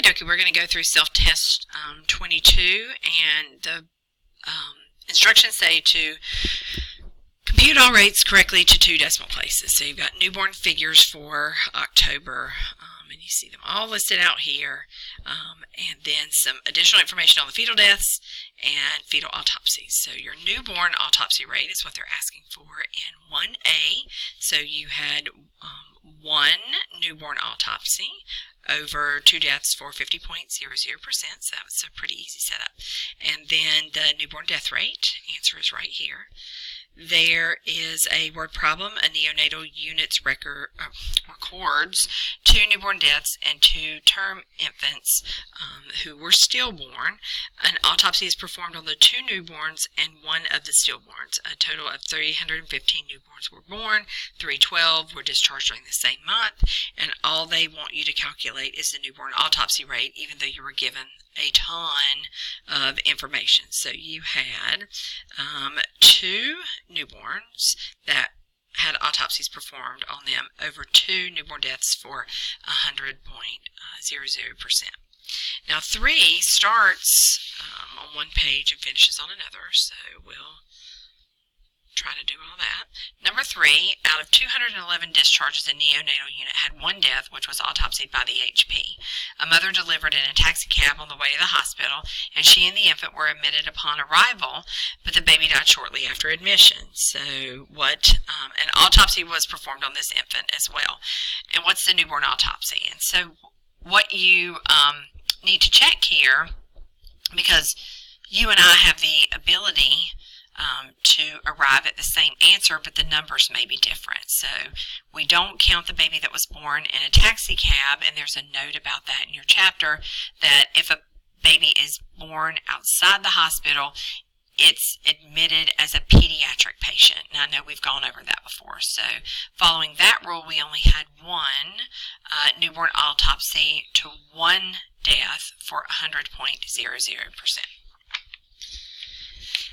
Okie dokie, we're going to go through self-test 22, and the instructions say to compute all rates correctly to 2 decimal places. So you've got newborn figures for October, and you see them all listed out here, and then some additional information on the fetal deaths and fetal autopsies. So your newborn autopsy rate is what they're asking for in 1A. So you had 1 newborn autopsy over 2 deaths for 50.00%, so that was a pretty easy setup. And then the newborn death rate, answer is right here. There is a word problem. A neonatal unit records 2 newborn deaths and 2 term infants who were stillborn. An autopsy is performed on the 2 newborns and 1 of the stillborns. A total of 315 newborns were born, 312 were discharged during the same month, and all they want you to calculate is the newborn autopsy rate, even though you were given a ton of information. So you had 2 newborns that had autopsies performed on them over 2 newborn deaths for 100.00%. Now 3 starts on one page and finishes on another, so we'll try to do all that. Number 3, out of 211 discharges, a neonatal unit had 1 death, which was autopsied by the HP. A mother delivered in a taxi cab on the way to the hospital, and she and the infant were admitted upon arrival, but the baby died shortly after admission. So an autopsy was performed on this infant as well. And what's the newborn autopsy? And so what you need to check here, because you and I have the ability to arrive at the same answer, but the numbers may be different. So we don't count the baby that was born in a taxi cab, and there's a note about that in your chapter, that if a baby is born outside the hospital, it's admitted as a pediatric patient. Now, I know we've gone over that before. So following that rule, we only had 1 newborn autopsy to 1 death for 100.00%.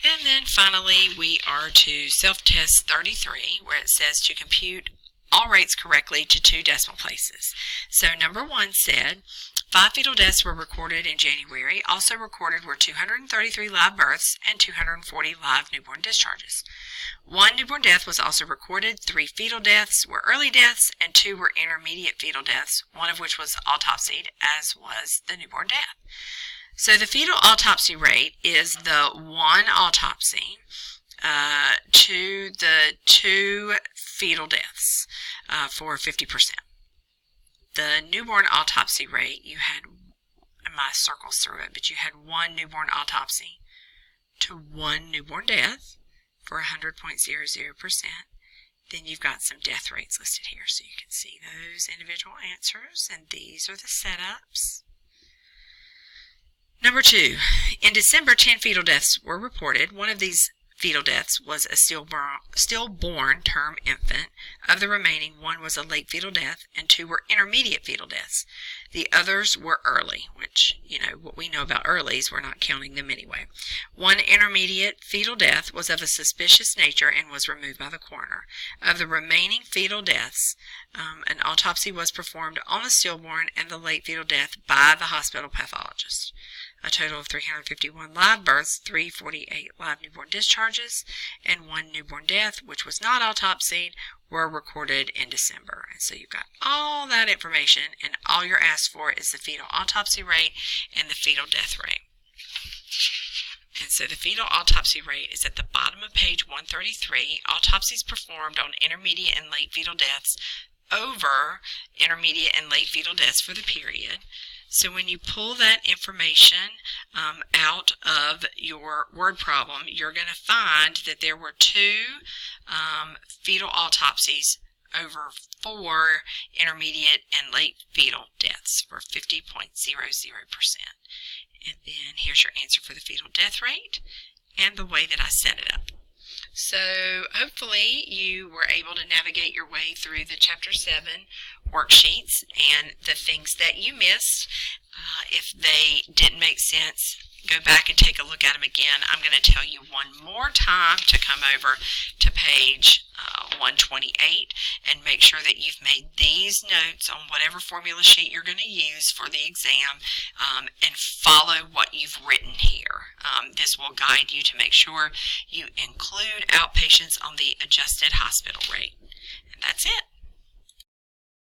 And then finally, we are to self-test 33, where it says to compute all rates correctly to 2 decimal places. So number 1 said 5 fetal deaths were recorded in January. Also recorded were 233 live births and 240 live newborn discharges. 1 newborn death was also recorded. 3 fetal deaths were early deaths, and 2 were intermediate fetal deaths, one of which was autopsied, as was the newborn death. So the fetal autopsy rate is the 1 autopsy to the 2 fetal deaths for 50%. The newborn autopsy rate, you had, my circles through it, but you had 1 newborn autopsy to 1 newborn death for 100.00%. Then you've got some death rates listed here, so you can see those individual answers, and these are the setups. Number 2, in December, 10 fetal deaths were reported. 1 of these fetal deaths was a stillborn term infant. Of the remaining, 1 was a late fetal death, and 2 were intermediate fetal deaths. The others were early, which, what we know about earlies, we're not counting them anyway. 1 intermediate fetal death was of a suspicious nature and was removed by the coroner. Of the remaining fetal deaths, an autopsy was performed on the stillborn and the late fetal death by the hospital pathologist. A total of 351 live births, 348 live newborn discharges, and 1 newborn death, which was not autopsied, were recorded in December. And so you've got all that information, and all you're asked for is the fetal autopsy rate and the fetal death rate. And so the fetal autopsy rate is at the bottom of page 133. Autopsies performed on intermediate and late fetal deaths over intermediate and late fetal deaths for the period. So when you pull that information out of your word problem, you're going to find that there were 2 fetal autopsies over 4 intermediate and late fetal deaths for 50.00%. And then here's your answer for the fetal death rate and the way that I set it up. So hopefully you were able to navigate your way through the Chapter 7 worksheets and the things that you missed. If they didn't make sense, go back and take a look at them again. I'm going to tell you one more time to come over to page 128 and make sure that you've made these notes on whatever formula sheet you're going to use for the exam, and follow what you've written here. This will guide you to make sure you include outpatients on the adjusted hospital rate. And that's it.